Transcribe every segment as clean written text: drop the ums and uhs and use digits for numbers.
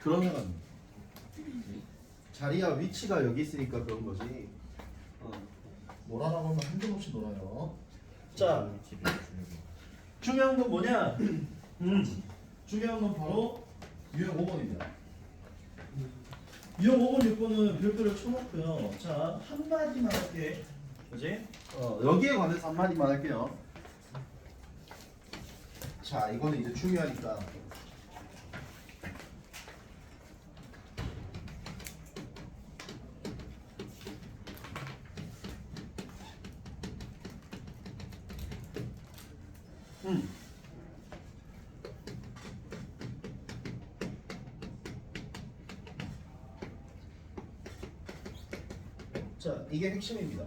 그러면 자리와 위치가 여기 있으니까 그런 거지. 놀아라고 하면 한도 없이 놀아요. 자, 중요한 건 뭐냐? 중요한 건 바로 유형 5번입니다. 유형 5번, 6번은 별표를 쳐놓고요. 자, 한마디만 할게. 그지? 여기에 관해서 한마디만 할게요. 자, 이거는 이제 중요하니까. 자, 이게 핵심입니다.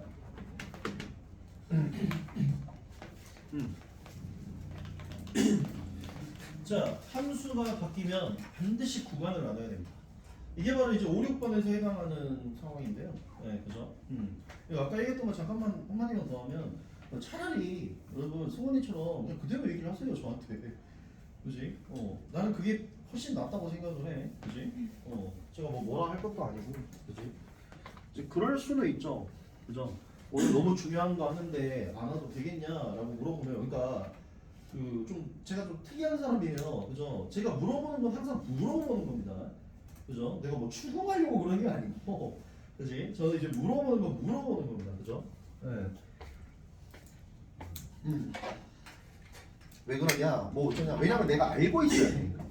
자, 함수가 바뀌면 반드시 구간을 나눠야 됩니다. 이게 바로 이제 5, 6번에서 해당하는 상황인데요. 네, 그죠? 아까 얘기했던 거 잠깐만 한마디만 더 하면 차라리 여러분 승원이처럼 그냥 그대로 얘기를 하세요 저한테. 그지? 나는 그게 훨씬 낫다고 생각을 해. 그지? 제가 뭐라 할 것도 아니고. 그지? 이제 그럴 수는 있죠. 그죠? 오늘 너무 중요한 거 하는데 안 와도 되겠냐라고 물어보면, 그러니까 그 좀 제가 좀 특이한 사람이에요. 그죠? 제가 물어보는 건 항상 물어보는 겁니다. 그죠? 내가 뭐 추궁하려고 그러는 게 아니고, 그지? 저는 이제 물어보는 건 물어보는 겁니다. 그죠? 네. 왜 그러냐? 뭐 어쩌냐? 왜냐면 내가 알고 있어야 되니까.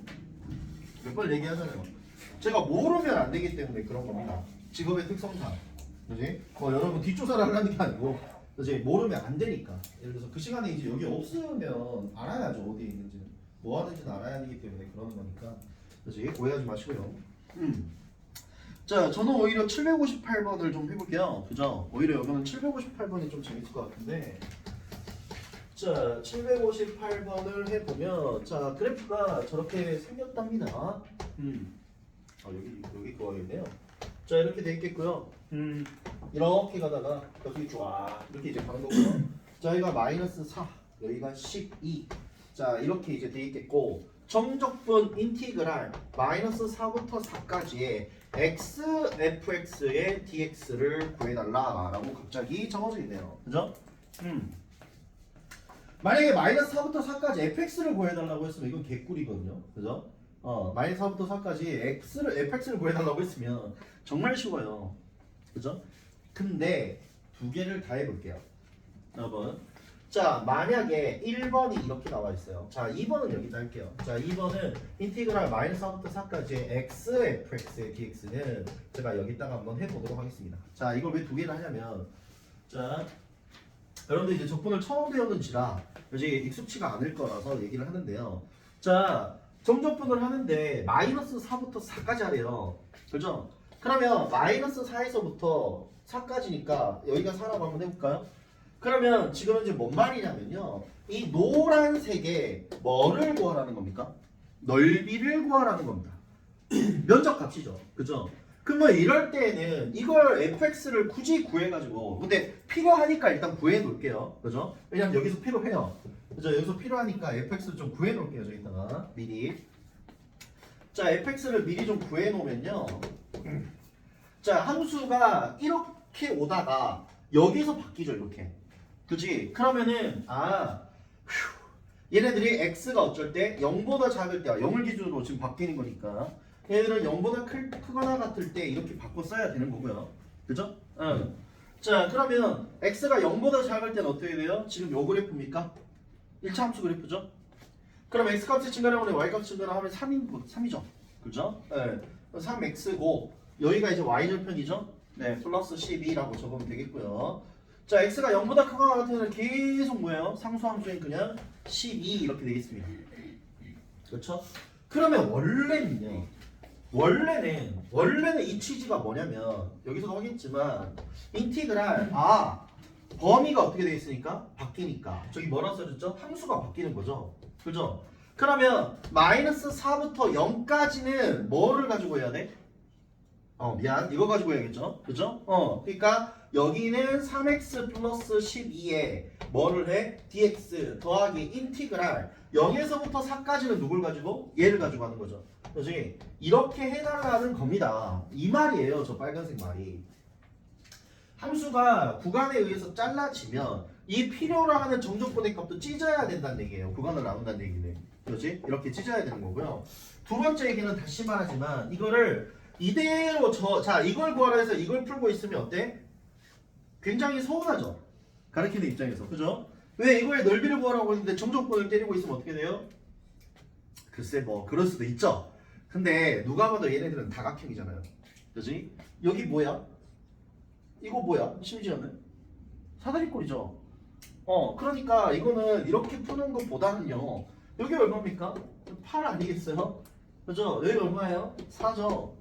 몇 번 얘기하잖아요. 제가 모르면 안 되기 때문에 그런 겁니다. 직업의 특성상. 그지? 뭐 여러분 뒷조사를 하려는 게 아니고, 그지? 모르면 안 되니까. 예를 들어서 그 시간에 이제 여기 없으면 알아야죠. 어디에 있는지는. 뭐 하는지는 알아야 되기 때문에 그러는 거니까. 그지? 오해하지 마시고요. 자, 저는 오히려 758번을 좀 해볼게요. 그죠? 오히려 여기는 758번이 좀 재밌을 것 같은데. 자, 758번을 해보면, 자, 그래프가 저렇게 생겼답니다. 여기 그거겠네요. 자, 이렇게 돼 있겠고요. 이렇게 가다가 여기 쫙 이렇게 이제 가는 거고요. 자, 여기가 마이너스 4, 여기가 12. 자, 이렇게 이제 돼 있겠고, 정적분 인티그랄 마이너스 4부터 4까지의 x, fx의 dx를 구해달라라고 갑자기 적어져 있네요. 그죠? 만약에 마이너스 4부터 4까지 fx를 구해달라고 했으면 이건 개꿀이거든요. 그죠? 마이너스 4부터 4까지 fx를 구해달라고 했으면 정말 쉬워요. 그죠? 근데 두 개를 다 해볼게요. 여러분. 자, 만약에 1번이 이렇게 나와 있어요. 자, 2번은 여기다 할게요. 자, 2번은 인티그랄 마이너스 4부터 4까지의 x, fx의 dx는 제가 여기다가 한번 해보도록 하겠습니다. 자, 이걸 왜 두 개를 하냐면, 자, 여러분들 이제 적분을 처음 배웠는지라 이제 익숙치가 않을 거라서 얘기를 하는데요. 자, 정적분을 하는데 마이너스 4부터 4까지 하래요. 그죠? 그러면 마이너스 4에서부터 4까지니까 여기가 4라고 한번 해볼까요? 그러면 지금 이제 뭔 말이냐면요. 이 노란색에 뭐를 구하라는 겁니까? 넓이를 구하라는 겁니다. 면적 값이죠. 그죠? 그러면 이럴 때에는 이걸 fx를 굳이 구해가지고, 근데 필요하니까 일단 구해 놓을게요. 그죠? 왜냐면 여기서 필요해요. 그죠? 여기서 필요하니까 fx를 좀 구해 놓을게요. 저기다가 미리. 자, fx를 미리 좀 구해 놓으면요. 자, 함수가 이렇게 오다가 여기서 바뀌죠. 이렇게. 그지? 그러면은 얘네들이 x가 어쩔 때 0보다 작을 때와 0을 기준으로 지금 바뀌는 거니까 얘들은 0보다 크거나 같을 때 이렇게 바꿔 써야 되는 거고요. 그죠? 자, 그러면 x가 0보다 작을 때는 어떻게 돼요? 지금 요 그래프입니까? 1차 함수 그래프죠? 그럼 x값이 증가하면 y값이 증가하면 3이죠. 그죠? 네. 3x고 여기가 이제 y절편이죠? 네, 플러스 12라고 적으면 되겠고요. 자, x가 0보다 크거나 같은 경우는 계속 뭐예요? 상수함수인 그냥 12 이렇게 되겠습니다. 그렇죠? 그러면 원래는 이 취지가 뭐냐면 여기서도 하겠지만 인티그랄 범위가 어떻게 되어 있으니까 바뀌니까 저기 뭐라 써졌죠? 함수가 바뀌는 거죠. 그죠? 그러면 마이너스 4부터 0까지는 뭐를 가지고 해야 돼? 미안. 이거 가지고 해야겠죠? 그죠? 그러니까 여기는 3x 플러스 12에 뭐를 해? dx 더하기 인티그랄 0에서부터 4까지는 누굴 가지고? 얘를 가지고 하는 거죠. 그지? 이렇게 해달라는 겁니다. 이 말이에요. 저 빨간색 말이. 함수가 구간에 의해서 잘라지면 이 필요로 하는 정적분의 값도 찢어야 된다는 얘기예요. 구간을 나눈다는 얘기는. 그렇지? 이렇게 찢어야 되는 거고요. 두 번째 얘기는 다시 말하지만 이거를 이대로 자 이걸 구하라 해서 이걸 풀고 있으면 어때? 굉장히 서운하죠. 가르치는 입장에서. 그죠? 왜 이거의 넓이를 구하라고 했는데 정적분을 때리고 있으면 어떻게 돼요? 글쎄 뭐 그럴 수도 있죠. 근데 누가 봐도 얘네들은 다각형이잖아요. 그지? 여기 뭐야? 이거 뭐야? 심지어는 사다리꼴이죠. 그러니까 이거는 이렇게 푸는 것보다는요. 여기 얼마입니까? 8 아니겠어요? 그죠? 여기 얼마예요? 4죠.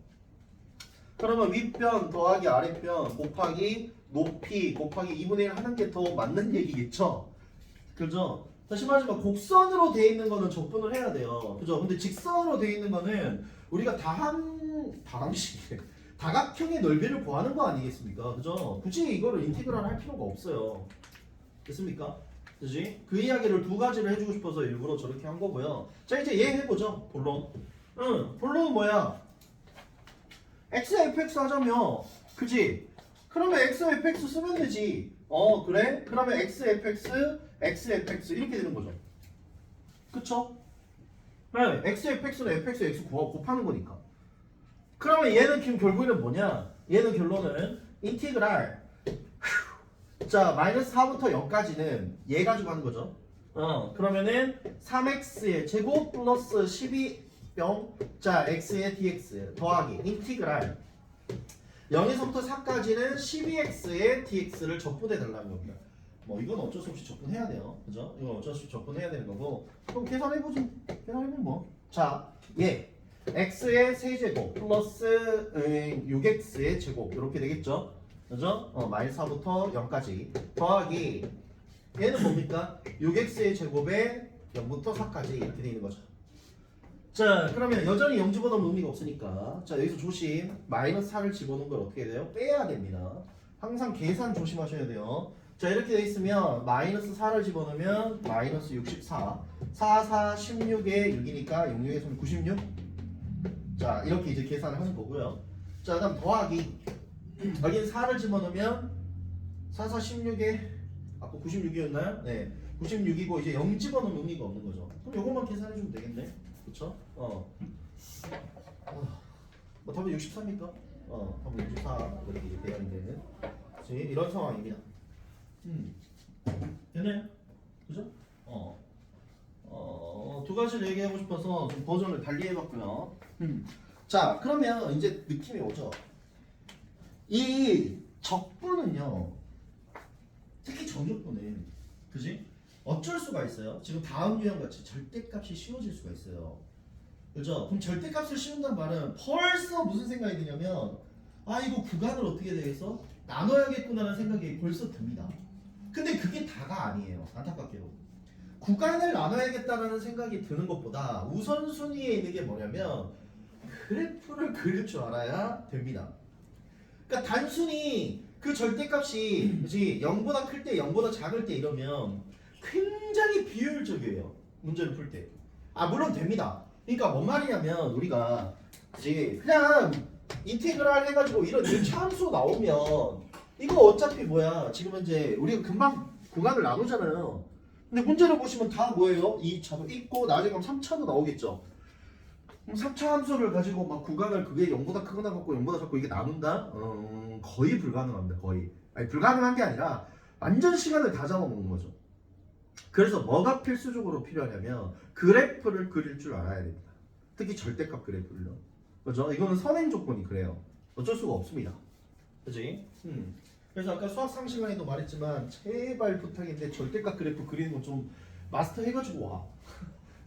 그러면 윗변 더하기 아랫변 곱하기 높이 곱하기 2분의 1 하는 게 더 맞는 얘기겠죠? 그죠? 다시 말하지만 곡선으로 돼 있는 거는 적분을 해야 돼요. 그죠? 근데 직선으로 돼 있는 거는 우리가 다각형의 넓이를 구하는 거 아니겠습니까? 그죠? 굳이 이거를 인테그랄 할 필요가 없어요. 됐습니까? 그지? 그 이야기를 두 가지를 해주고 싶어서 일부러 저렇게 한 거고요. 자 이제 얘 해보죠. 본론. 본론은 뭐야? x, fx 하자며. 그지? 그러면 x, fx 쓰면 되지. 그래? 그러면 x, fx, x, fx 이렇게 되는 거죠. 그쵸? 네, x, fx는 fx, x 곱하는 거니까. 그러면 얘는 지금 결국에는 뭐냐? 얘는 결론은 인티그랄 자 마이너스 4부터 0까지는 얘 가지고 하는 거죠. 그러면은 3x의 제곱 플러스 12병 자 x의 dx 더하기 인티그랄 0에서부터 4까지는 12x의 dx를 적분해 달라는 겁니다. 뭐 이건 어쩔 수 없이 적분해야 돼요. 그죠? 이건 어쩔 수 없이 적분해야 되는 거고 그럼 계산해보죠. 계산해보면 뭐? 자, 얘 x의 세제곱 플러스 6x의 제곱 이렇게 되겠죠? 그죠? 마이너스 4부터 0까지 더하기 얘는 뭡니까? 6x의 제곱에 0부터 4까지 이렇게 되어 있는 거죠. 자 그러면 여전히 0 집어넣으면 의미가 없으니까 자 여기서 조심 마이너스 4를 집어넣은 걸 어떻게 돼요? 빼야 됩니다. 항상 계산 조심하셔야 돼요. 자 이렇게 돼 있으면 마이너스 4를 집어넣으면 마이너스 64 4, 4, 16에 6이니까 6, 6에서는 96 자 이렇게 이제 계산을 하는 거고요. 자 그다음 더하기 여기는 4를 집어넣으면 4, 4, 16에 아까 96이었나요? 네 96이고 이제 0 집어넣으면 의미가 없는 거죠. 그럼 이것만 계산해주면 되겠네. 그쵸? 뭐 답은 63입니까? 답은 64 이렇게 이제 돼야 되는 이런 상황입니다. 되나요? 그죠? 두 가지를 얘기하고 싶어서 좀 버전을 달리 해봤고요. 자, 그러면 이제 느낌이 오죠? 이 적분은요, 특히 정적분은, 그지? 어쩔 수가 있어요. 지금 다음 유형같이 절대값이 씌워질 수가 있어요. 그죠? 그럼 절대값을 씌운다는 말은 벌써 무슨 생각이 드냐면, 이거 구간을 어떻게 되겠어? 나눠야겠구나라는 생각이 벌써 듭니다. 근데 그게 다가 아니에요. 안타깝게도. 구간을 나눠야겠다라는 생각이 드는 것보다 우선순위에 있는 게 뭐냐면 그래프를 그릴 줄 알아야 됩니다. 그러니까 단순히 그 절대값이 그치 0보다 클 때 0보다 작을 때 이러면 굉장히 비효율적이에요. 문제를 풀 때. 물론 됩니다. 그러니까 뭔 말이냐면 우리가 그치 그냥 인테그랄 해가지고 이런 1차 함수 나오면 이거 어차피 뭐야 지금 현재 우리가 금방 구간을 나누잖아요. 근데 문제를 보시면 다 뭐예요? 2차도 있고 나중에 가면 3차도 나오겠죠. 그럼 3차 함수를 가지고 막 구간을 그게 0보다 크거나 같고 0보다 작고 이게 나눈다? 거의 불가능합니다. 거의. 아니 불가능한 게 아니라 완전 시간을 다 잡아먹는 거죠. 그래서 뭐가 필수적으로 필요하냐면 그래프를 그릴 줄 알아야 됩니다. 특히 절대값 그래프를요. 그죠? 이거는 선행 조건이 그래요. 어쩔 수가 없습니다. 그지? 그래서 아까 수학 상식 시간에도 말했지만 제발 부탁인데 절대값 그래프 그리는 거 좀 마스터 해가지고 와.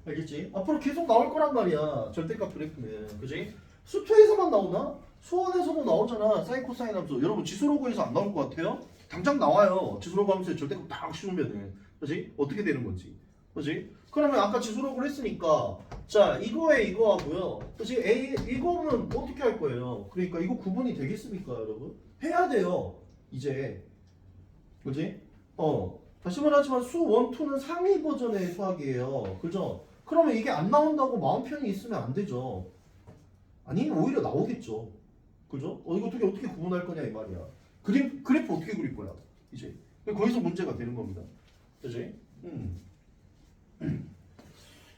알겠지? 앞으로 계속 나올 거란 말이야. 절대값 그래프는. 그지? 수투에서만 나오나? 수원에서도 나오잖아. 사인 코사인 함수. 여러분 지수로그에서 안 나올 것 같아요? 당장 나와요. 지수로그 함수에 절대값 딱 씌우면은. 그지? 어떻게 되는 건지. 그지? 그러면 아까 지수록을 했으니까 자 이거에 이거 하고요. 그치? A 이거는 어떻게 할 거예요? 그러니까 이거 구분이 되겠습니까, 여러분? 해야 돼요. 이제 그지? 다시 말하지만 수 1, 2는 상위 버전의 수학이에요. 그죠? 그러면 이게 안 나온다고 마음 편히 있으면 안 되죠. 아니 오히려 나오겠죠. 그죠? 이거 어떻게 구분할 거냐 이 말이야. 그래프 어떻게 그릴 거야? 이제 거기서 문제가 되는 겁니다. 그지?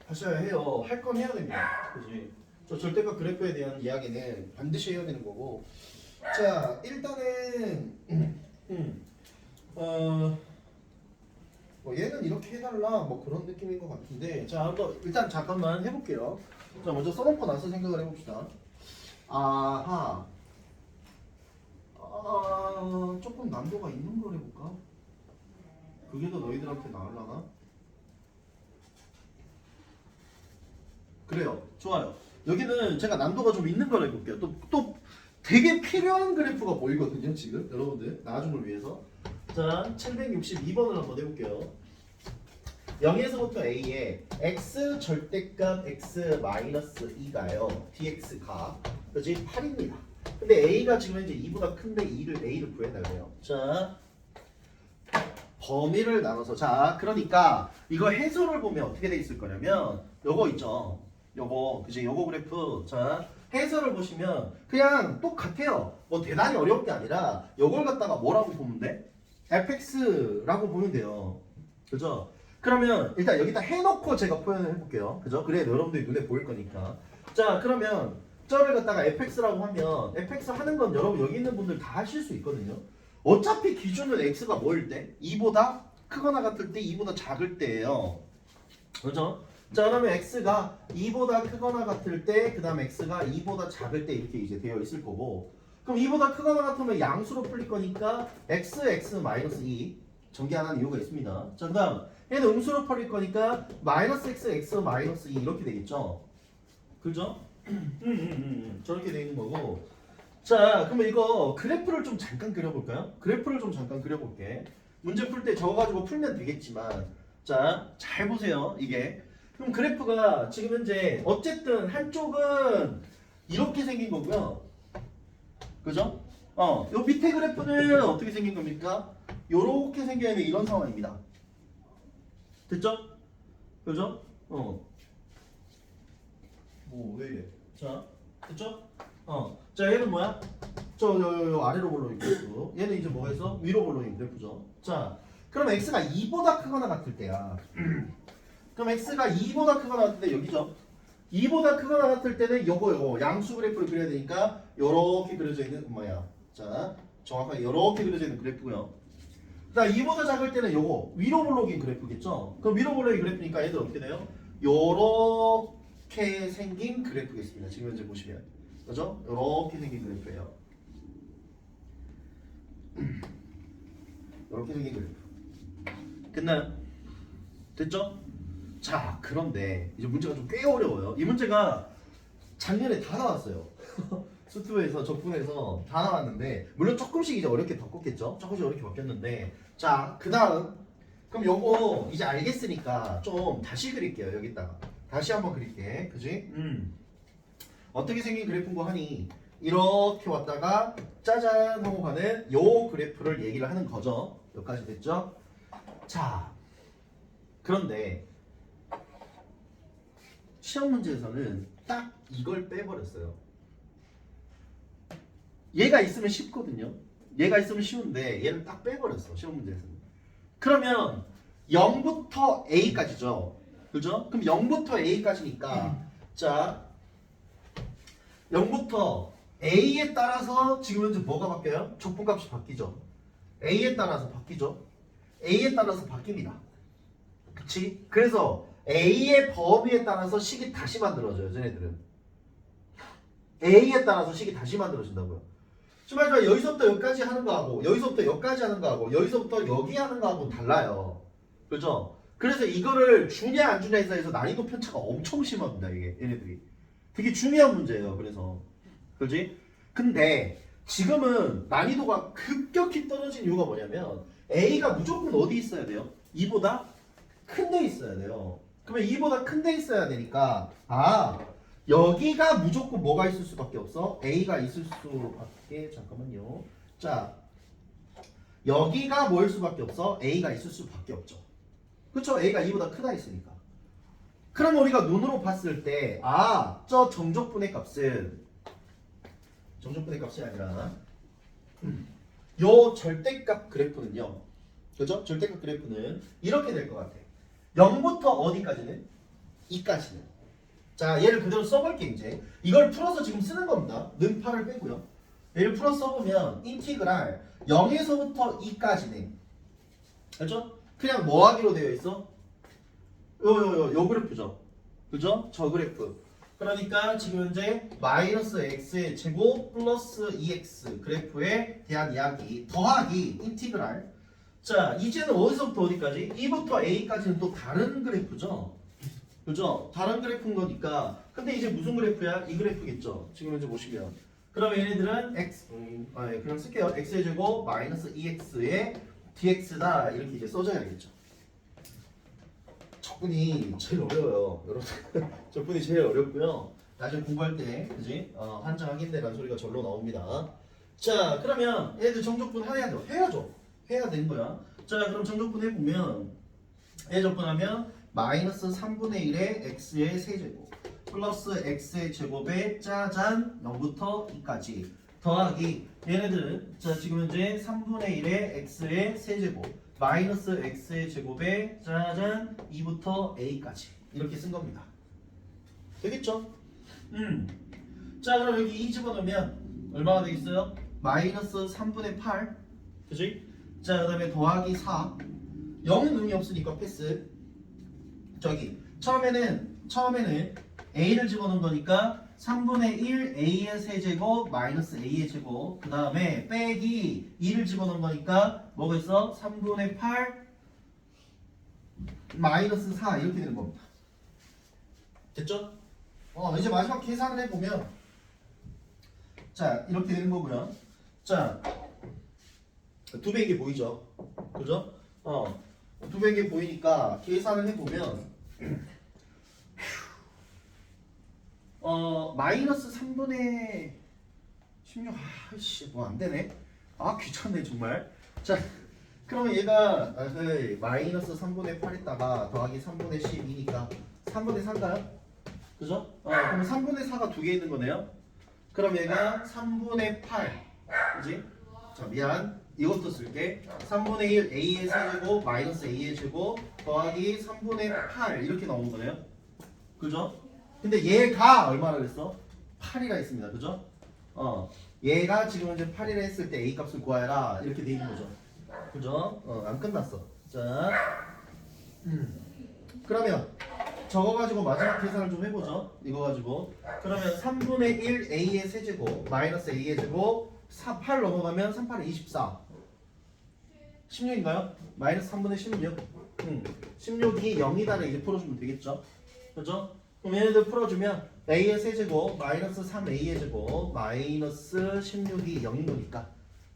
하셔야 해요. 할 건 해야 됩니다. 그지? 저 절대값 그래프에 대한 이야기는 반드시 해야 되는 거고. 자 일단은 뭐 얘는 이렇게 해달라 뭐 그런 느낌인 것 같은데 자 한번 일단 잠깐만 해볼게요. 자 먼저 써놓고 나서 생각을 해봅시다. 아하 조금 난도가 있는 걸 해볼까? 그게 더 너희들한테 나으려나? 그래요. 좋아요. 여기는 제가 난도가 좀 있는 걸 해볼게요. 또 되게 필요한 그래프가 보이거든요. 지금 여러분들 나중을 위해서. 자 762번을 한번 해볼게요. 0에서부터 A에 x 절대값 x 마이너스 2가요. dx가 그지 8입니다. 근데 A가 지금 현재 2보다 큰데 A를 구해달래요. 자 범위를 나눠서 자 그러니까 이거 해설을 보면 어떻게 돼 있을 거냐면 요거 있죠. 요거 그지 요거 그래프 자 해설을 보시면 그냥 똑같아요. 뭐 대단히 어려운 게 아니라 요걸 갖다가 뭐라고 보면 돼? fx라고 보면 돼요. 그죠? 그러면 일단 여기다 해놓고 제가 표현을 해볼게요. 그죠? 그래 여러분들이 눈에 보일 거니까. 자 그러면 저를 갖다가 fx라고 하면 fx 하는 건 여러분 여기 있는 분들 다 하실 수 있거든요. 어차피 기준은 x가 뭐일 때? 2보다 크거나 같을 때 2보다 작을 때예요. 그죠? 자 그러면 x가 2보다 크거나 같을 때 그 다음 x가 2보다 작을 때 이렇게 이제 되어 있을 거고 그럼 2보다 크거나 같으면 양수로 풀릴 거니까 x 마이너스 2 전개하는 이유가 있습니다. 자 그 다음 얘는 음수로 풀릴 거니까 마이너스 x 마이너스 2 이렇게 되겠죠. 그죠? 저렇게 되어 있는 거고 자 그러면 이거 그래프를 좀 잠깐 그려볼까요? 그래프를 좀 잠깐 그려볼게. 문제 풀 때 적어가지고 풀면 되겠지만 자 잘 보세요. 이게 그럼 그래프가 지금 현재 어쨌든 한쪽은 이렇게 생긴 거고요. 그죠? 요 밑에 그래프는 어떻게 생긴 겁니까? 요렇게 생겨야 돼 이런 상황입니다. 됐죠? 그죠? 뭐 왜 이래? 자, 됐죠? 자 얘는 뭐야? 요 아래로 볼로인 그래프. 얘는 이제 뭐가 있어? 위로 볼로인 그래프죠. 자, 그럼 x가 2보다 크거나 같을 때야. 그럼 x가 2보다 크거나 같을 때 여기죠. 2보다 크거나 같을 때는 요거 양수 그래프를 그려야 되니까 요렇게 그려져 있는 뭐야? 자, 정확하게 요렇게 그려져 있는 그래프고요. 자, 2보다 작을 때는 요거 위로 볼록인 그래프겠죠. 그럼 위로 볼록인 그래프니까 얘들 어떻게 돼요? 요렇게 생긴 그래프겠습니다. 지금 현재 보시면 그죠? 요렇게 생긴 그래프예요. 요렇게 생긴 그래프. 됐나요? 됐죠? 자, 그런데 이제 문제가 좀 꽤 어려워요. 이 문제가 작년에 다 나왔어요. 수투에서 적분해서 다 나왔는데 물론 조금씩 이제 어렵게 바꿨겠죠. 조금씩 어렵게 바뀌었는데 자, 그 다음 그럼 요거 이제 알겠으니까 좀 다시 그릴게요. 여기다가 다시 한번 그릴게. 그지? 어떻게 생긴 그래프인 거 하니 이렇게 왔다가 짜잔 하고 가는 요 그래프를 얘기를 하는 거죠. 여기까지 됐죠? 자, 그런데 시험 문제에서는 딱 이걸 빼버렸어요. 얘가 있으면 쉽거든요. 얘가 있으면 쉬운데 얘를 딱 빼버렸어. 시험 문제에서는. 그러면 0부터 A까지죠. 그죠? 그럼 0부터 A까지니까 자 0부터 A에 따라서 지금 현재 뭐가 바뀌어요? 적분값이 바뀌죠. A에 따라서 바뀌죠. A에 따라서 바뀝니다. 그치? 그래서 A의 범위에 따라서 식이 다시 만들어져요. 쟤네들은. A에 따라서 식이 다시 만들어진다고요. 정말 여기서부터 여기까지 하는 거하고 여기서부터 여기까지 하는 거하고 여기서부터 여기 하는 거하고 달라요. 그렇죠? 그래서 이거를 주냐 안 주냐에 대해서 난이도 편차가 엄청 심합니다. 이게 얘네들이. 되게 중요한 문제예요. 그래서 그렇지? 근데 지금은 난이도가 급격히 떨어진 이유가 뭐냐면 A가 무조건 어디 있어야 돼요? 2보다 큰 데 있어야 돼요. 그러면 2보다 큰 데 있어야 되니까 여기가 무조건 뭐가 있을 수밖에 없어? A가 있을 수밖에 잠깐만요. 자 여기가 뭐일 수밖에 없어? A가 있을 수밖에 없죠. 그쵸? A가 2보다 크다 했으니까. 그럼 우리가 눈으로 봤을 때 저 정적분의 값은 정적분의 값이 아니라 요 절대값 그래프는요. 그죠? 절대값 그래프는 이렇게 될 것 같아. 0부터 어디까지는? 2까지는. 자, 얘를 그대로 써볼게 이제. 이걸 풀어서 지금 쓰는 겁니다. 는파를 빼고요. 얘를 풀어서 써보면 인티그랄 0에서부터 2까지는. 그죠? 그냥 뭐 하기로 되어 있어? 요 그래프죠. 그죠? 저 그래프. 그러니까 지금 현재 마이너스 x의 제곱 플러스 2x 그래프에 대한 이야기 더하기 인티그랄. 자, 이제는 어디서부터 어디까지? 2부터 a까지는 또 다른 그래프죠. 그죠? 다른 그래프인 거니까. 근데 이제 무슨 그래프야? 이 그래프겠죠. 지금 현재 보시면. 그럼 얘네들은 x 그냥 쓸게요. x의 제곱 마이너스 2x의 dx다 이렇게 이제 써줘야겠죠. 적분이 제일 어려워요, 여러분. 적분이 제일 어렵고요. 나중에 공부할 때, 그지? 한장하겠네라는 소리가 절로 나옵니다. 자, 그러면 얘들 정적분 해야죠. 해야 되는 거야. 자, 그럼 정적분 해보면 얘 적분하면 마이너스 3분의 1의 x의 세제곱 플러스 x의 제곱에 짜잔 0부터 2까지 더하기 얘네들은 자 지금 현재 3분의 1의 x의 세제곱 마이너스 x의 제곱에 짜잔 2부터 a까지 이렇게 쓴 겁니다. 되겠죠? 자 그럼 여기 2 집어넣으면 얼마가 되겠어요? 마이너스 3분의 8 그지? 자 그 다음에 더하기 4 0은 의미 없으니까 패스. 저기 처음에는 a를 집어넣은 거니까 3분의 1 a의 세제곱 마이너스 a의 제곱 그 다음에 빼기 2를 집어넣은 거니까 뭐가 있어? 3분의 8 마이너스 4 이렇게 되는 겁니다. 됐죠? 이제 마지막 계산을 해보면 자 이렇게 되는 거고요. 자 두 배인 게 보이죠? 그죠? 두 배인 게 보이니까 계산을 해보면 마이너스 3분의 16 아씨 뭐 안되네. 귀찮네 정말. 자 그러면 얘가 마이너스 3분의 8에다가 더하기 3분의 12니까 3분의 4인가요? 그죠? 그럼 3분의 4가 두 개 있는 거네요. 그럼 얘가 3분의 8 그지? 자 미안 이것도 쓸게. 3분의 1 a의 세제곱 마이너스 a의 제곱 더하기 3분의 8 이렇게 나오는 거네요. 그죠? 근데 얘가 얼마나 그랬어? 8이라 했습니다. 그죠? 얘가 지금 현재 8이라 했을 때 a 값을 구하여라 이렇게 돼 있는 거죠. 그죠? 안 끝났어. 자 그러면 저거 가지고 마지막 계산을 좀 해보죠. 이거 가지고 그러면 3분의 1 a의 세제곱 마이너스 a의 제곱 8 넘어가면 3, 8은 24 16인가요? 마이너스 3분의 16 16이 0이다를 이제 풀어주면 되겠죠. 그죠? 그럼 얘네들 풀어주면 a의 세제곱 마이너스 3a의 제곱 마이너스 16이 0인 거니까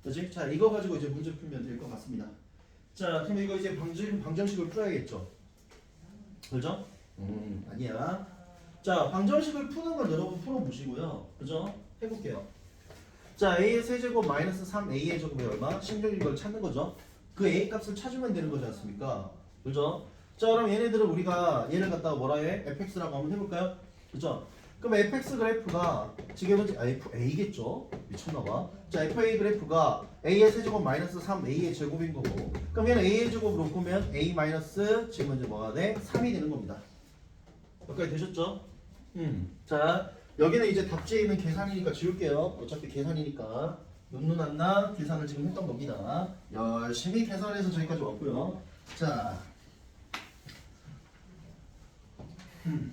그지? 자 이거 가지고 이제 문제 풀면 될 것 같습니다. 자 그럼 이거 이제 방정식을 풀어야겠죠. 그죠? 아니야. 자 방정식을 푸는 건 여러분 풀어보시고요. 그죠? 해볼게요. 자 a의 세제곱 마이너스 3a의 제곱이 얼마? 16인 걸 찾는 거죠. 그 a 값을 찾으면 되는 거지 않습니까? 그죠? 자 그럼 얘네들은 우리가 얘를 갖다가 뭐라 해? fx라고 한번 해볼까요? 그죠? 그럼 fx 그래프가 지금 현재 fa겠죠? 미쳤나봐. 자 fa 그래프가 a의 세제곱 마이너스 3a의 제곱인 거고 그럼 얘는 a의 제곱으로 보면 a 마이너스 지금 현재 뭐가 돼? 3이 되는 겁니다. 여기까지 되셨죠? 자 여기는 이제 답지에 있는 계산이니까 지울게요. 어차피 계산이니까 눈 안 나 계산을 지금 했던 겁니다. 열심히 계산해서 저기까지 왔고요. 자,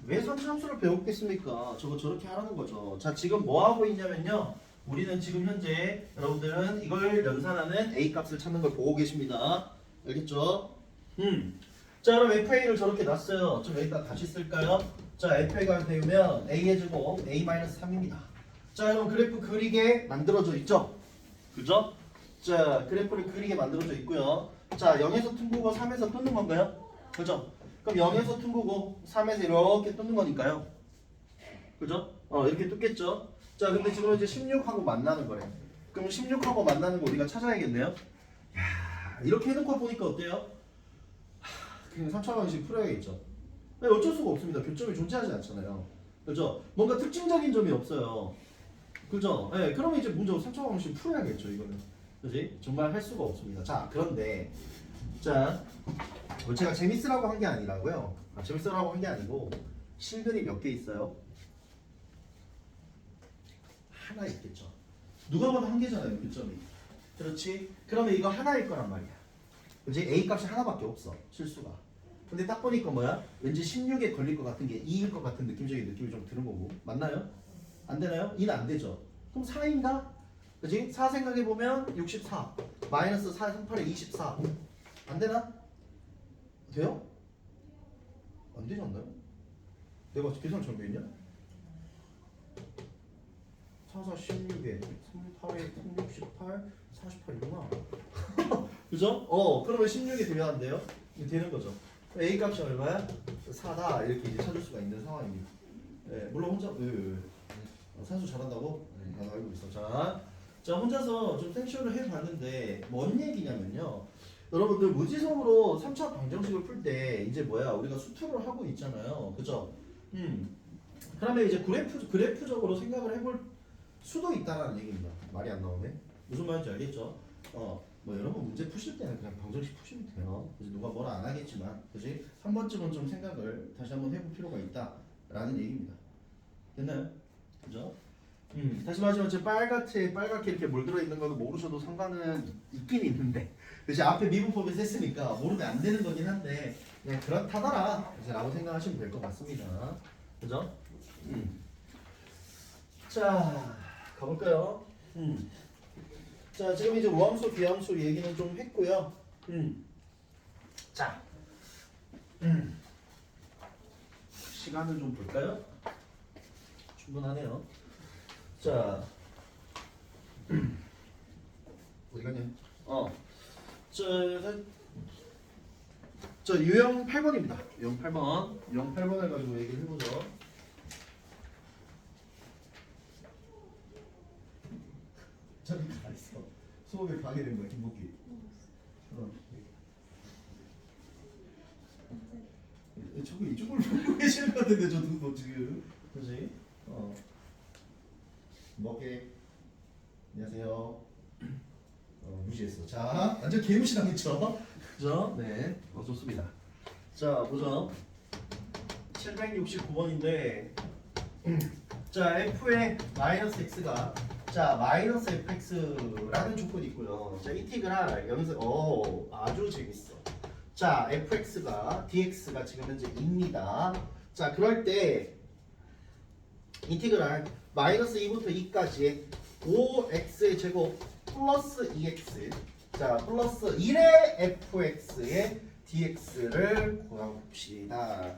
왜 선차함수를 배웠겠습니까? 저거 저렇게 하라는 거죠. 자, 지금 뭐 하고 있냐면요. 우리는 지금 현재 여러분들은 이걸 연산하는 a 값을 찾는 걸 보고 계십니다. 알겠죠? 자, 그럼 fa를 저렇게 놨어요. 좀 여기다 다시 쓸까요? 자, fa가 되면 a의 제곱 a-3입니다. 자, 그럼 그래프 그리게 만들어져 있죠? 그죠? 자, 그래프를 그리게 만들어져 있고요. 자, 0에서 퉁고가 3에서 끊는 건가요? 그죠? 그럼 0에서 tum보고 3에서 이렇게 뚫는 거니까요. 그죠? 이렇게 뚫겠죠. 자, 근데 지금 이제 16하고 만나는 거래. 그럼 16하고 만나는 거 우리가 찾아야겠네요. 야, 이렇게 해놓고 보니까 어때요? 그냥 3차 방식 풀어야겠죠. 네, 어쩔 수가 없습니다. 교점이 존재하지 않잖아요. 그죠? 뭔가 특징적인 점이 없어요. 그죠? 네, 그러면 이제 문제 3차 방식 풀어야겠죠. 이거는. 그지? 정말 할 수가 없습니다. 자, 그런데 자, 제가 재밌으라고 한 게 아니라고요. 재밌으라고 한 게 아니고 실근이 몇 개 있어요? 하나 있겠죠. 누가 봐도 한 개잖아요, 교점이. 그렇지? 그러면 이거 하나일 거란 말이야. 그지? A 값이 하나밖에 없어, 실수가. 근데 딱 보니까 뭐야? 왠지 16에 걸릴 것 같은 게 2일 것 같은 느낌적인 느낌이 좀 드는 거고. 맞나요? 안 되나요? 2는 안 되죠. 그럼 4인가? 그지? 4 생각해보면 64. 마이너스 4, 38에 24. 안 되나? 돼요? 안 되지 않나요? 내가 계산 잘못했냐? 4, 4, 16에 38에 368, 48이구나. 그죠? 그러면 16이 되면 안 돼요? 이게 되는 거죠. A 값이 얼마야? 4다 이렇게 이제 찾을 수가 있는 상황입니다. 네, 물론 혼자 산수 잘한다고? 네, 나도 알고 있어. 자 혼자서 좀 생쇼를 해봤는데 뭔 얘기냐면요. 여러분들 무지성으로 3차 방정식을 풀 때 이제 뭐야 우리가 수투를 하고 있잖아요. 그죠? 그러면 이제 그래프적으로 생각을 해볼 수도 있다라는 얘기입니다. 말이 안 나오네. 무슨 말인지 알겠죠? 뭐 여러분 문제 푸실 때는 그냥 방정식 푸시면 돼요. 그래서 누가 뭐라 안 하겠지만, 그지? 한 번쯤은 좀 생각을 다시 한번 해볼 필요가 있다라는 얘기입니다. 됐나요? 그죠? 다시 말하지만 제 빨갛게 이렇게 물들어 있는 거는 모르셔도 상관은 있긴 있는데, 그치? 앞에 미분법에서 했으니까 모르면 안 되는 거긴 한데 그냥 그렇다더라 라고 생각하시면 될 것 같습니다. 그죠? 자, 가볼까요? 자, 지금 이제 우함수, 비함수 얘기는 좀 했고요. 자, 시간을 좀 볼까요? 충분하네요. 자, 어디 갔냐? 저 유형 8번입니다. 유형 8번. 유형 8번을 가지고 얘기를 해보죠. 저기 가 있어. 수업에 가게 된 거야, 김복기. 저거 이쪽으로 보고 계시는 것 같은데 저 누구 지금. 그지? 먹게. 안녕하세요. 무시했어. 자, 완전 개무시 당했죠? 그죠? 네. 좋습니다. 자, 보죠. 769번인데, 자, f의 마이너스 x가, 자, 마이너스 fx라는 조건이 있고요. 자, 인티그랄 여기서, 아주 재밌어. 자, fx가, dx가 지금 현재 2입니다. 자, 그럴 때, 인티그랄 마이너스 2부터 2까지 5x의 제곱 플러스 2x 자 플러스 1의 fx의 dx를 구해봅시다.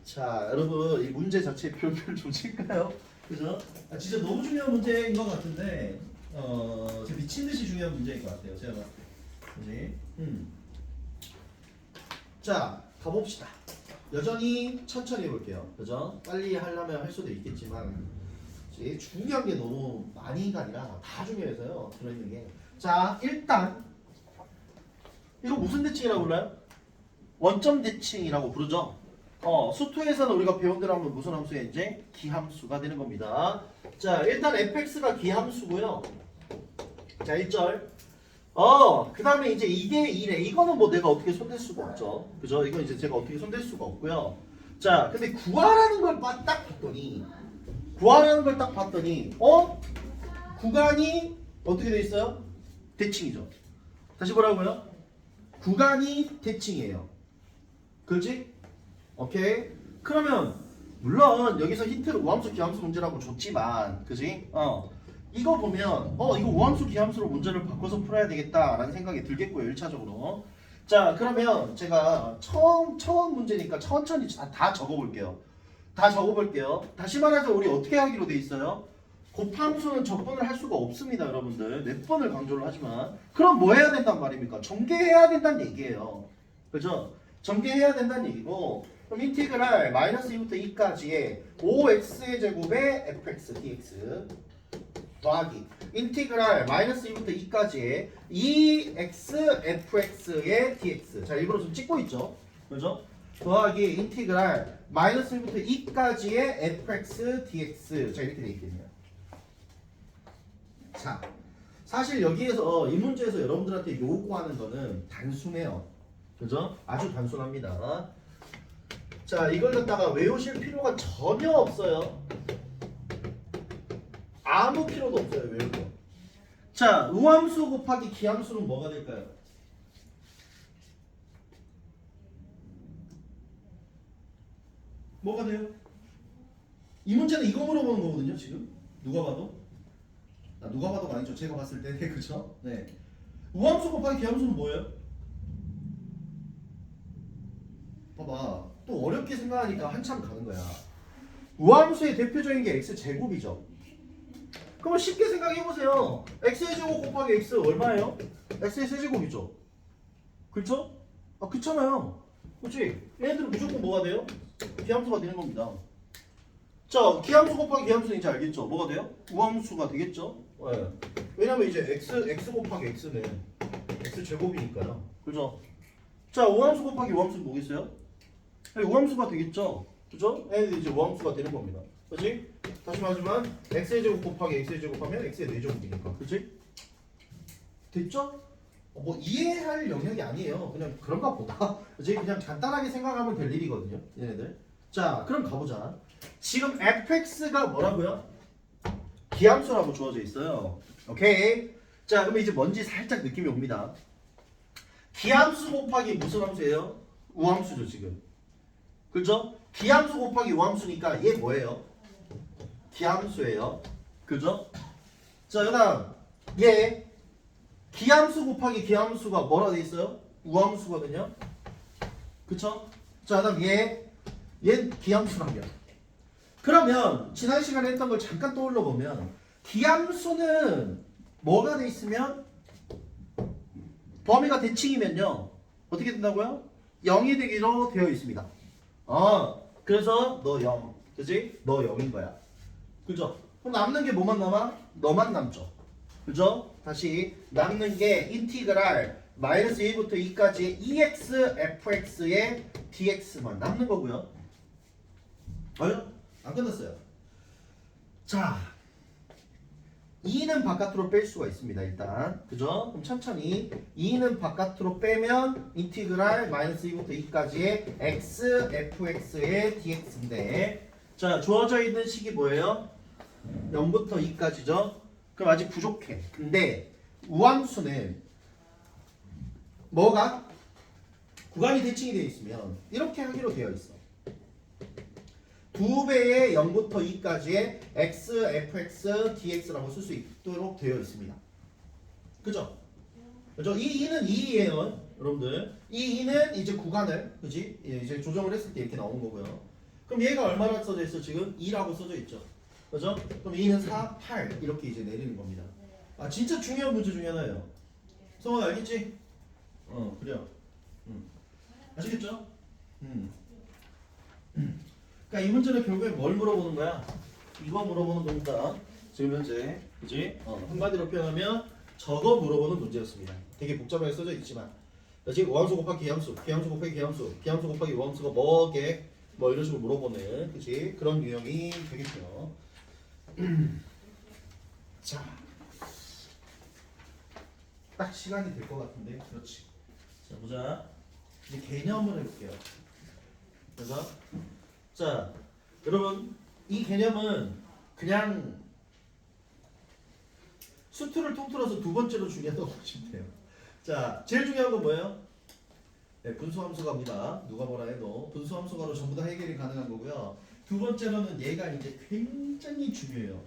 자 여러분 이 문제 자체 별별 좀 칠까요? 그죠? 진짜 너무 중요한 문제인 것 같은데 진짜 미친듯이 중요한 문제인 것 같아요. 제가 봤을 때. 그지? 자 가봅시다. 여전히 천천히 해볼게요. 그죠? 빨리 하려면 할 수도 있겠지만 중요한 게 너무 많이가 아니라 다 중요해서요. 들어있는 게. 자 일단 이거 무슨 대칭이라고 불러요? 원점 대칭이라고 부르죠. 수투에서는 우리가 배운 대로 하면 무슨 함수야 이제? 기함수가 되는 겁니다. 자 일단 fx가 기함수고요. 자 1절 그 다음에 이제 이게 1에 이거는 뭐 내가 어떻게 손댈 수가 없죠. 그죠? 이건 이제 제가 어떻게 손댈 수가 없고요. 자 근데 구하라는 걸 딱 봤더니 구간이 어떻게 돼 있어요? 대칭이죠. 다시 보라고요? 구간이 대칭이에요. 그렇지? 오케이. 그러면 물론 여기서 힌트를 우함수 기함수 문제라고 줬지만 그지? 이거 보면 이거 우함수 기함수로 문제를 바꿔서 풀어야 되겠다라는 생각이 들겠고요. 1차적으로. 자 그러면 제가 처음 문제니까 천천히 다 적어볼게요. 다시 말해서 우리 어떻게 하기로 돼 있어요? 곱함수는 적분을 할 수가 없습니다. 여러분들 몇 번을 강조를 하지만 그럼 뭐 해야 된단 말입니까? 전개해야 된다는 얘기예요. 그죠? 전개해야 된다는 얘기고 그럼 인티그랄 마이너스 2부터 2까지의 5x의 제곱의 fx dx 더하기 인티그랄 마이너스 2부터 2까지의 2x fx의 dx 자 일부러 좀 찍고 있죠 그죠? 더하기 인티그랄 마이너스 1부터 2까지의 fx dx 자 이렇게 돼 있겠네요. 자 사실 여기에서 이 문제에서 여러분들한테 요구하는 거는 단순해요. 그죠? 아주 단순합니다. 자 이걸 갖다가 외우실 필요가 전혀 없어요. 아무 필요도 없어요. 외우고. 자 우함수 곱하기 기함수는 뭐가 될까요? 뭐가 돼요? 이 문제는 이거 물어보는 거거든요 지금 누가 봐도 누가 봐도가 아니죠 제가 봤을 때 그쵸? 네 우함수 곱하기 기함수는 뭐예요? 봐봐 또 어렵게 생각하니까 한참 가는 거야 우함수의 대표적인 게 x제곱이죠 그러면 쉽게 생각해보세요 x의 제곱 곱하기 x 얼마예요? x의 세제곱이죠 그쵸? 아 그렇잖아요 그치? 얘네들은 무조건 뭐가 돼요? 기함수가 되는 겁니다. 자, 기함수 곱하기 기함수는 이제 알겠죠? 뭐가 돼요? 우함수가 되겠죠? 네. 왜냐면 이제 x 곱하기 x는 x 제곱이니까요. 그죠? 자, 우함수 곱하기 우함수는 뭐겠어요? 네, 우함수가 되겠죠? 그죠? 얘네들 이제 우함수가 되는 겁니다. 그치? 다시 말하지만 x의 제곱 곱하기 x의 제곱하면 x의 4제곱이니까. 그치? 됐죠? 뭐 이해할 영역이 아니에요. 그냥 그런가 보다. 그치? 그냥 간단하게 생각하면 될 일이거든요. 얘네들. 자, 그럼 가보자. 지금 fx가 뭐라고요? 기함수라고 주어져 있어요. 오케이. 자, 그럼 이제 뭔지 살짝 느낌이 옵니다. 기함수 곱하기 무슨 함수예요? 우함수죠, 지금. 그죠? 기함수 곱하기 우함수니까 얘 뭐예요? 기함수예요. 그죠? 자, 그다음 얘 기함수 곱하기 기함수가 뭐라 돼 있어요? 우함수거든요. 그쵸? 자, 그다음 얘 기함수라며. 그러면 지난 시간에 했던 걸 잠깐 떠올려 보면 기함수는 뭐가 돼 있으면 범위가 대칭이면요. 어떻게 된다고요? 0이 되기로 되어 있습니다. 그래서 너 0. 그지? 너 0인 거야. 그죠? 그럼 남는 게 뭐만 남아? 너만 남죠. 그죠? 다시 남는 게 인티그랄 마이너스 1부터 2까지의 2x fx의 dx만 남는 거고요. 안 끝났어요. 자, 2는 바깥으로 뺄 수가 있습니다. 일단 그죠? 그럼 천천히 2는 바깥으로 빼면 인티그랄 마이너스 2부터 2까지의 x fx의 dx인데 자, 주어져 있는 식이 뭐예요? 0부터 2까지죠? 그럼 아직 부족해. 근데 우함수는 뭐가? 구간이 대칭이 되어 있으면 이렇게 하기로 되어 있어. 2배의 0부터 2까지의 x, fx, dx라고 쓸 수 있도록 되어 있습니다. 그죠? 그죠? 이 2는 2예요. 여러분들. 이 2는 이제 구간을 그지? 이제 조정을 했을 때 이렇게 나오는 거고요. 그럼 얘가 얼마나 써져 있어 지금? 2라고 써져 있죠. 그죠? 그럼 2는 4, 8 이렇게 이제 내리는 겁니다. 아 진짜 중요한 문제 중에 하나예요. 성원 알겠지? 그래요. 아시겠죠? 그러니까 이 문제는 결국에 뭘 물어보는 거야? 이거 물어보는 겁니다. 지금 현재, 그지? 한마디로 표현하면 저거 물어보는 문제였습니다. 되게 복잡하게 써져 있지만, 그지? 우함수 곱하기 기함수, 기함수 곱하기 기함수, 기함수 곱하기 우함수가 뭐게? 뭐 이런 식으로 물어보는, 그지? 그런 유형이 되겠죠. 자, 딱 시간이 될 것 같은데, 그렇지. 자, 보자. 이제 개념을 해볼게요. 그래서 자, 여러분 이 개념은 그냥 수투를 통틀어서 두 번째로 중요하다고 보시면 돼요. 자, 제일 중요한 건 뭐예요? 네, 분수함수가입니다. 누가 뭐라 해도 분수함수가로 전부 다 해결이 가능한 거고요. 두 번째로는 얘가 이제 굉장히 중요해요.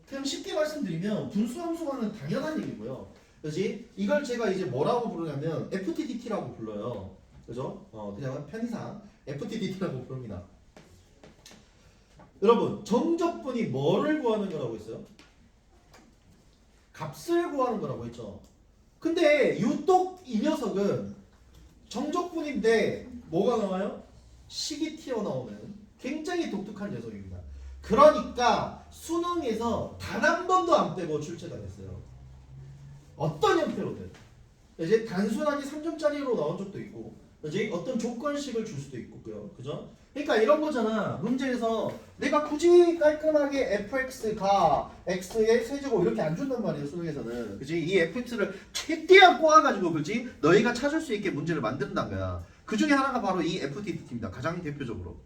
그냥 쉽게 말씀드리면 분수함수가는 당연한 얘기고요. 그지? 이걸 제가 이제 뭐라고 부르냐면 FTDT라고 불러요. 그죠? 그냥 편의상 FTDT라고 부릅니다. 여러분, 정적분이 뭐를 구하는 거라고 했어요? 값을 구하는 거라고 했죠. 근데 유독 이 녀석은 정적분인데 뭐가 나와요? 식이 튀어나오는 굉장히 독특한 녀석입니다. 그러니까 수능에서 단 한 번도 안 빼고 출제가 됐어요. 어떤 형태로든. 이제 단순하게 3점짜리로 나온 적도 있고, 이제 어떤 조건식을 줄 수도 있고요. 그죠? 그러니까 이런 거잖아. 문제에서 내가 굳이 깔끔하게 fx가 x의 세제곱 이렇게 안 준단 말이에요. 수능에서는. 그지? 이 fx를 최대한 꼬아가지고, 그지? 너희가 찾을 수 있게 문제를 만든단 거야. 그 중에 하나가 바로 이 FTT입니다. 가장 대표적으로.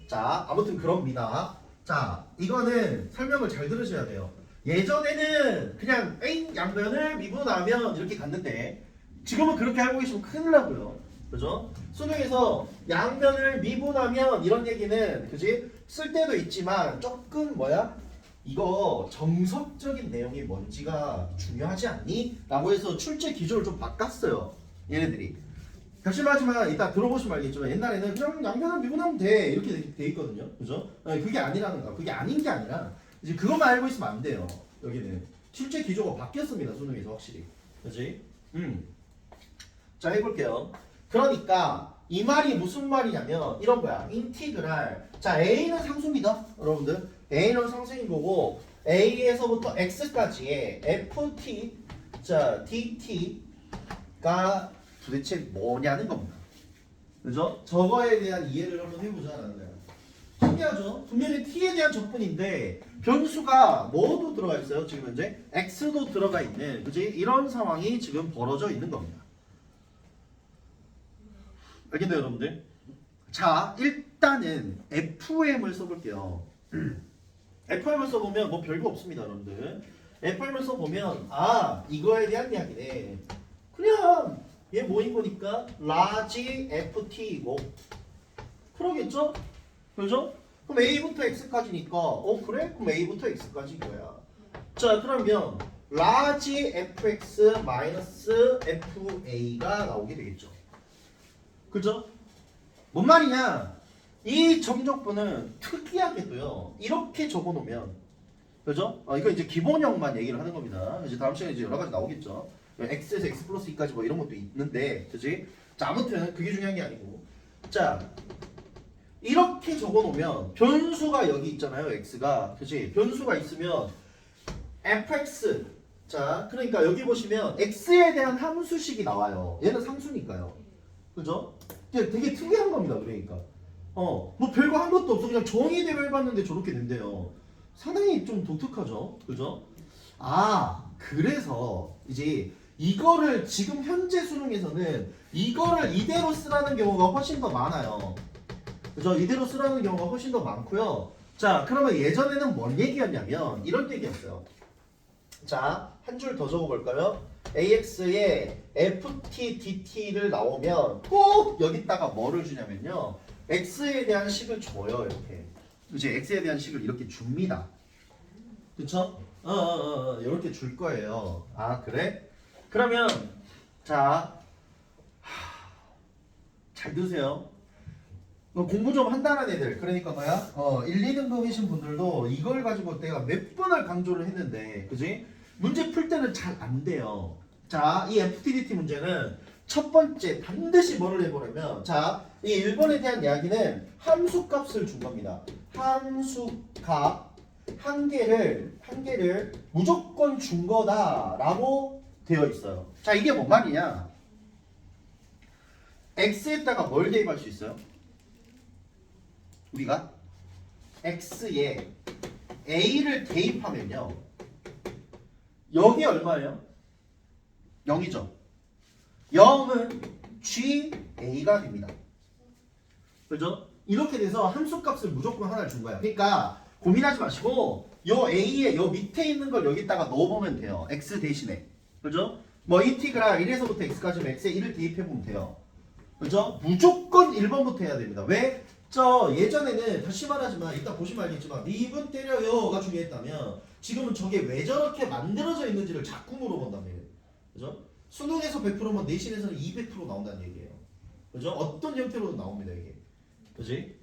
자, 아무튼 그럽니다. 자, 이거는 설명을 잘 들으셔야 돼요. 예전에는 그냥 N 양변을 미분하면 이렇게 갔는데 지금은 그렇게 알고 계시면 큰일 나고요. 그죠? 수능에서 양변을 미분하면 이런 얘기는 그지? 쓸 때도 있지만 조금 뭐야? 이거 정석적인 내용이 뭔지가 중요하지 않니? 라고 해서 출제 기조를 좀 바꿨어요. 얘네들이. 다시 말하지만 이따 들어보시면 알겠지만 옛날에는 그냥 양변을 미분하면 돼 이렇게 돼 있거든요. 그죠? 아니, 그게 아니라는 거. 그게 아닌 게 아니라 이제 그것만 알고 있으면 안 돼요. 여기는 출제 기조가 바뀌었습니다. 수능에서 확실히. 그지? 자, 해볼게요. 그러니까 이 말이 무슨 말이냐면 이런 거야. 인티그랄. 자, a는 상수입니다. 여러분들. a는 상수인 거고 a에서부터 x까지의 ft 자 dt가 도대체 뭐냐는 겁니다. 그죠? 저거에 대한 이해를 한번 해보자라는 거예요. 신기하죠? 분명히 t에 대한 적분인데 변수가 뭐도 들어가 있어요. 지금 현재 x도 들어가 있는, 그지? 이런 상황이 지금 벌어져 있는 겁니다. 알겠나요, 여러분들? 자, 일단은 FM을 써볼게요. FM을 써보면 뭐 별거 없습니다, 여러분들. FM을 써보면 이거에 대한 이야기네. 그냥 얘 뭐인 거니까 라지 FT이고 그러겠죠? 그죠? 그럼 A부터 X까지니까 그래? 그럼 A부터 X까지 이거야. 자, 그러면 라지 FX 마이너스 FA가 나오게 되겠죠. 그죠? 뭔 말이냐? 이 정적분은 특이하게도요. 이렇게 적어놓으면 그죠? 이거 이제 기본형만 얘기를 하는 겁니다. 이제 다음 시간에 이제 여러 가지 나오겠죠. x에서 x 플러스 2까지 뭐 이런 것도 있는데, 그지? 자, 아무튼 그게 중요한 게 아니고, 자, 이렇게 적어놓으면 변수가 여기 있잖아요, x가, 그지? 변수가 있으면 fx, 자, 그러니까 여기 보시면 x에 대한 함수식이 나와요. 얘는 상수니까요, 그죠? 되게 특이한 겁니다, 그러니까. 뭐 별거 한 것도 없어. 그냥 정의대로 해봤는데 저렇게 된대요. 상당히 좀 독특하죠, 그죠? 그래서 이제 이거를 지금 현재 수능에서는 이거를 이대로 쓰라는 경우가 훨씬 더 많아요. 그죠? 이대로 쓰라는 경우가 훨씬 더 많고요. 자, 그러면 예전에는 뭔 얘기였냐면 이런 얘기였어요. 자, 한 줄 더 적어볼까요? AX에 FT, DT를 나오면 꼭 여기다가 뭐를 주냐면요. X에 대한 식을 줘요, 이렇게. 이제 X에 대한 식을 이렇게 줍니다. 그쵸? 이렇게 줄 거예요. 그래? 그러면 자, 잘 드세요. 공부 좀 한다는 애들, 그러니까 뭐야? 1, 2등급이신 분들도 이걸 가지고 내가 몇 번을 강조를 했는데, 그지? 문제 풀 때는 잘 안 돼요. 자, 이 FTDT 문제는 첫 번째 반드시 뭐를 해보려면, 자, 이 1번에 대한 이야기는 함수값을 준 겁니다. 함수값 한 개를 무조건 준 거다라고 되어 있어요. 자, 이게 뭔 말이냐? x에다가 뭘 대입할 수 있어요? 우리가 x에 a를 대입하면요. 여기 얼마예요? 0이죠. 0은 GA가 됩니다. 그죠? 이렇게 돼서 함수값을 무조건 하나를 준 거야. 그러니까 고민하지 마시고 요 A에 요 밑에 있는 걸 여기다가 넣어보면 돼요. X 대신에. 그죠? 뭐 인티그랄 1에서부터 X까지면 X에 1을 대입해보면 돼요. 그죠? 무조건 1번부터 해야 됩니다. 왜? 예전에는 다시 말하지만 이따 보시면 알겠지만 미분 때려요가 중요했다면 지금은 저게 왜 저렇게 만들어져 있는지를 자꾸 물어본단 말이에요. 그죠? 수능에서 100%면 내신에서는 200% 나온다는 얘기예요. 그죠? 어떤 형태로도 나옵니다, 이게. 그지?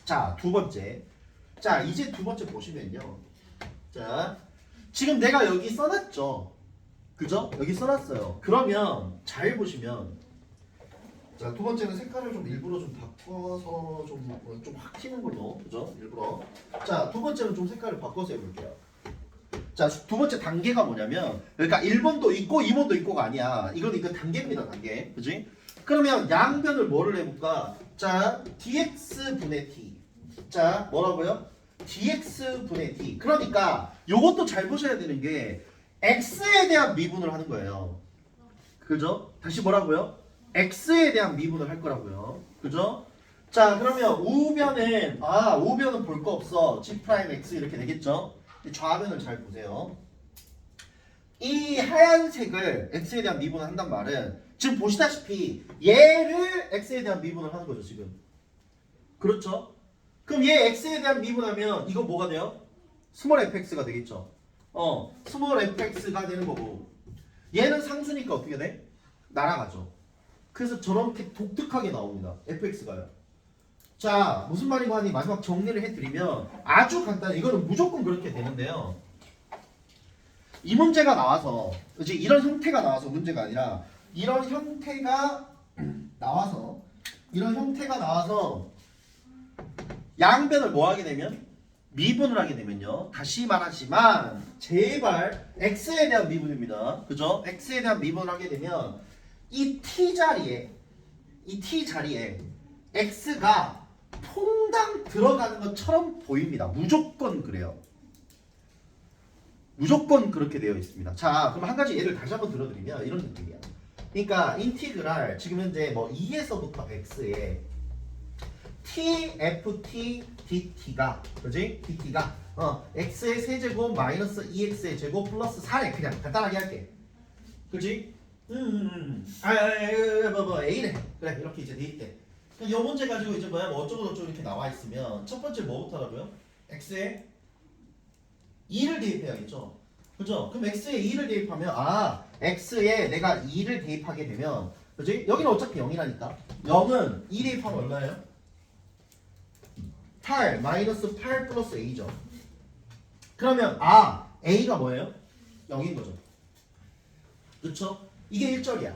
자, 두 번째. 자, 이제 두 번째 보시면요. 자, 지금 내가 여기 써놨죠. 그죠? 여기 써놨어요. 그러면 잘 보시면 자, 두 번째는 색깔을 좀 일부러 좀 바꿔서 좀 확 튀는 걸로, 그죠? 일부러. 자, 두 번째는 좀 색깔을 바꿔서 해볼게요. 자, 두 번째 단계가 뭐냐면, 그러니까 1번도 있고 2번도 있고가 아니야. 이건 이거 단계입니다, 단계. 그지? 그러면 양변을 뭐를 해볼까? 자, dx분의 t. 자, 뭐라고요? dx분의 t. 그러니까 요것도 잘 보셔야 되는 게 x에 대한 미분을 하는 거예요. 그죠? 다시 뭐라고요? x에 대한 미분을 할 거라고요. 그죠? 자, 그러면 우변은 볼 거 없어. g 프라임 x 이렇게 되겠죠? 좌변을 잘 보세요. 이 하얀색을 x에 대한 미분을 한단 말은 지금 보시다시피 얘를 x에 대한 미분을 하는 거죠, 지금. 그렇죠? 그럼 얘 x에 대한 미분하면 이거 뭐가 돼요? 스몰 fx가 되겠죠. 스몰 fx가 되는 거고 얘는 상수니까 어떻게 돼? 날아가죠. 그래서 저렇게 독특하게 나옵니다. fx가요. 자, 무슨 말이고 하니 마지막 정리를 해드리면 아주 간단해. 이거는 무조건 그렇게 되는데요. 이 문제가 나와서 이제 이런 형태가 나와서 문제가 아니라 이런 형태가 나와서 양변을 뭐 하게 되면 미분을 하게 되면요. 다시 말하지만 제발 x에 대한 미분입니다. 그죠? x에 대한 미분을 하게 되면 이 t 자리에 x가 퐁당 들어가는 것처럼 보입니다. 무조건 그래요. 무조건 그렇게 되어 있습니다. 자, 그럼 한 가지 예를 다시 한번 들어드리면 이런 느낌이야. 그러니까 인티그랄 지금 현재 뭐 2에서부터 x에 t ft dt가 그지? dt가 x의 세제곱 마이너스 2x의 제곱 플러스 4래. 그냥 간단하게 할게. 그지? A래. 그래, 이렇게 이제 돼 있대. 이 문제 가지고 이제 뭐야, 뭐 어쩌고 저쩌고 이렇게 나와 있으면 첫 번째 뭐부터 하라고요? x에 2를 대입해야겠죠. 그죠? 그럼 x에 2를 대입하면 x에 내가 2를 대입하게 되면 그지? 여기는 어차피 0이라니까. 0은 2 대입하면 얼마예요? 8 마이너스 8 플러스 a죠. 그러면 a가 뭐예요? 0인 거죠. 그쵸? 이게 1절이야.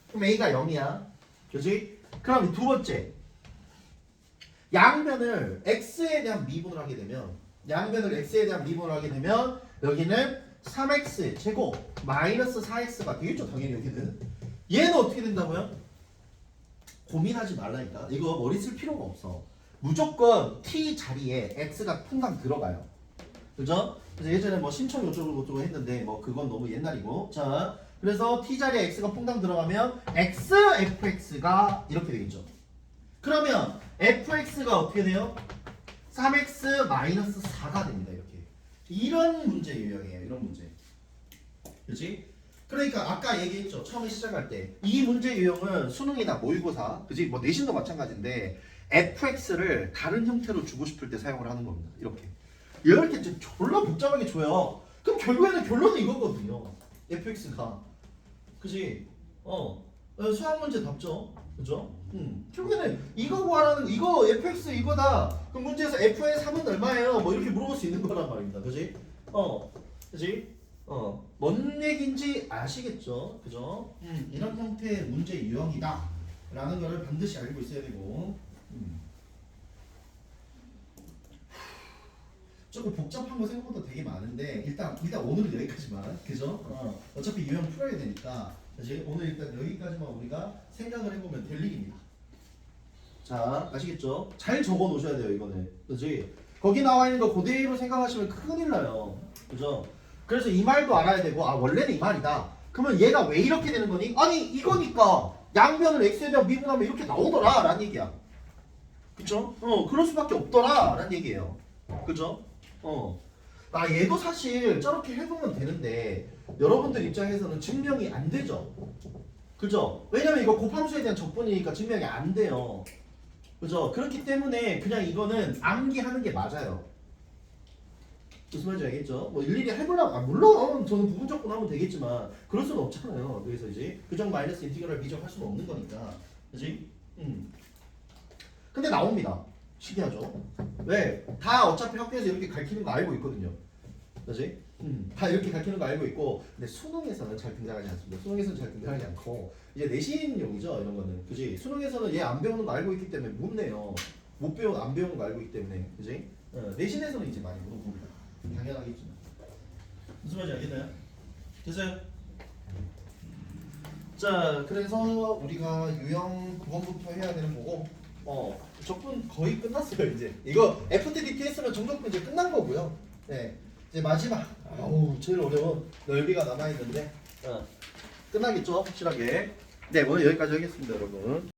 그럼 a가 0이야. 그지? 그럼 두 번째 양변을 x에 대한 미분을 하게 되면 여기는 3x 제곱 마이너스 4x가 되겠죠. 당연히 여기는. 얘는 어떻게 된다고요? 고민하지 말라니까. 이거 머리 쓸 필요가 없어. 무조건 t 자리에 x가 퐁당 들어가요. 그죠? 그래서 예전에 뭐 신청 어쩌고 했는데 뭐 그건 너무 옛날이고. 자, 그래서 t 자리에 x가 퐁당 들어가면 x fx가 이렇게 되겠죠. 그러면 fx가 어떻게 돼요? 3x 마이너스 4가 됩니다. 이렇게. 이런 문제 유형이에요. 이런 문제. 그렇지? 그러니까 아까 얘기했죠. 처음에 시작할 때 이 문제 유형은 수능이나 모의고사, 그지? 뭐 내신도 마찬가지인데 fx를 다른 형태로 주고 싶을 때 사용을 하는 겁니다. 이렇게 좀 졸라 복잡하게 줘요. 그럼 결국에는 결론은 이거거든요. fx가. 그지? 수학 문제 답죠. 그죠? 결국에는 이거 구하라는 이거 fx 이거다. 그럼 문제에서 f의 3은 얼마예요? 뭐 이렇게 물어볼 수 있는 거란 말입니다. 그지? 그지? 뭔 얘기인지 아시겠죠? 그죠? 이런 형태의 문제 유형이다 라는 거를 반드시 알고 있어야 되고 조금 복잡한 거 생각보다 되게 많은데 일단 오늘은 여기까지만. 그죠? 어차피 유형 풀어야 되니까 그지? 오늘 일단 여기까지만 우리가 생각을 해보면 될 일입니다. 자, 아시겠죠? 잘 적어 놓으셔야 돼요, 이거는. 그지? 거기 나와 있는 거 그대로 생각하시면 큰일 나요. 그죠? 그래서 이 말도 알아야 되고, 원래는 이 말이다. 그러면 얘가 왜 이렇게 되는 거니? 아니, 이거니까 양변을 x에 대한 미분하면 이렇게 나오더라 라는 얘기야. 그쵸? 그럴 수밖에 없더라 라는 얘기예요. 그죠? 얘도 사실 저렇게 해보면 되는데 여러분들 입장에서는 증명이 안 되죠. 그죠? 왜냐면 이거 곱함수에 대한 적분이니까 증명이 안 돼요. 그죠? 그렇기 때문에 그냥 이거는 암기하는 게 맞아요. 무슨 말인지 알겠죠? 뭐 일일이 해보려고 물론 저는 부분적분 하면 되겠지만 그럴 수는 없잖아요. 그래서 이제 규정 마이너스 인티그랄 미적 할 수는 없는 거니까. 그지? 근데 나옵니다. 신기하죠? 왜? 다 어차피 학교에서 이렇게 가르치는 거 알고 있거든요. 그지? 다 이렇게 가르치는 거 알고 있고, 근데 수능에서는 잘 등장하지 않습니다. 수능에서는 잘 등장하지 않고, 이제 내신용이죠, 이런 거는. 그지? 수능에서는 얘 안 배우는 거 알고 있기 때문에 못 내요. 안 배우는 거 알고 있기 때문에. 그지? 내신에서는 이제 많이 물어봅니다. 당연하겠죠. 무슨 말인지 알겠나요? 됐어요? 자, 그래서 우리가 유형 9번부터 해야 되는 거고, 적분 거의 끝났어요, 이제. 이거 FTDPS는 정적분 이제 끝난 거고요. 네. 이제 마지막, 아우, 제일 어려운 넓이가 남아있는데, 끝나겠죠, 확실하게. 네, 오늘 여기까지 하겠습니다, 여러분.